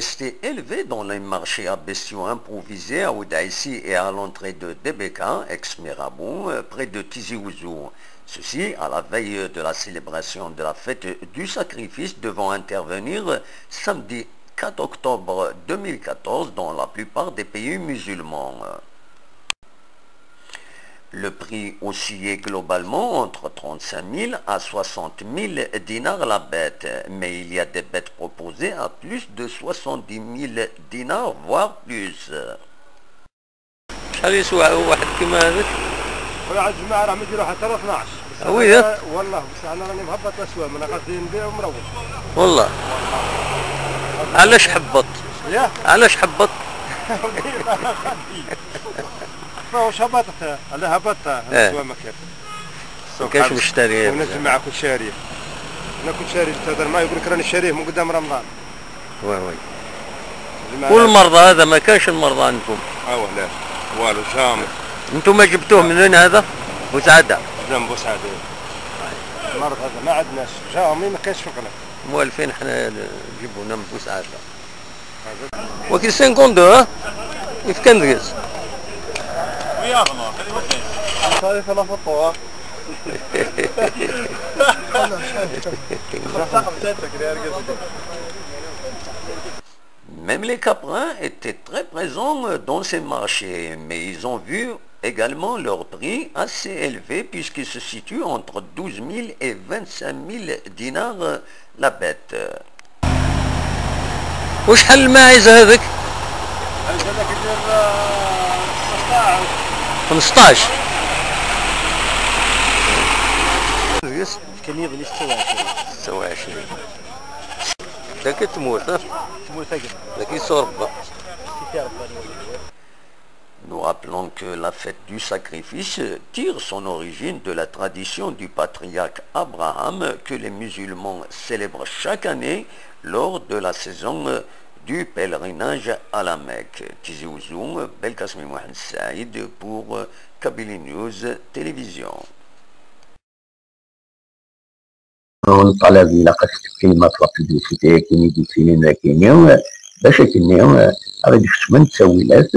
resté élevé dans les marchés à bestiaux improvisés à Oudaïsi et à l'entrée de Debeka, ex-Mirabeau, près de Tizi Ouzou. Ceci à la veille de la célébration de la fête du sacrifice devant intervenir samedi 4 octobre 2014 dans la plupart des pays musulmans. Le prix oscillait globalement entre 35 000 à 60 000 dinars la bête, mais il y a des bêtes proposées à plus de 70 000 dinars, voire plus. شحال يسوى واحد كيما هذاك؟ واحد الجماعة راهم يديروا حتى 12. ويه؟ والله بس انا راني مهبط اسوا من غادي نبيع ومروح. والله. علاش حبط؟ ياه؟ علاش حبط؟ واش هبطت؟ على هبطت اسوا ما كاين. ما كاينش مشتري. ونجم معاه كل شاريه. انا كنت شاري هذا الماء يقول لك راني شاريه من قدام رمضان. وي وي. والمرضى هذا ما كانش المرضى عندكم؟ لا والو جامي. انتم ما جبتوه من وين هذا؟ بوسعادة. جنب بوسعادة. المرض هذا ما عندناش جامي ما كاينش فقنا. موالفين حنا نجيبو لنا من بوسعادة. وكي 52 ها؟ كيف كان دقيس؟ وياهما هذه ثلاث فطوة. Même les caprins étaient très présents dans ces marchés, mais ils ont vu également leur prix assez élevé puisqu'ils se situent entre 12 000 et 25 000 dinars la bête. وشحال الماعز هذاك؟ هذاك يدير 15. كان يغلي 26. ذاك تموت ها؟ تموت ذاك يصرب. Nous rappelons que la fête du sacrifice tire son origine de la tradition du patriarche Abraham que les musulmans célèbrent chaque année lors de la saison du pèlerinage à la Mecque. Tizi Ouzou, Belkacem Mohamed Saïd pour Kabylie News Télévision. الطلب لقد كلمة publicité كاين يدير فينا كاين باش كنيو غادي تسمن تسويلات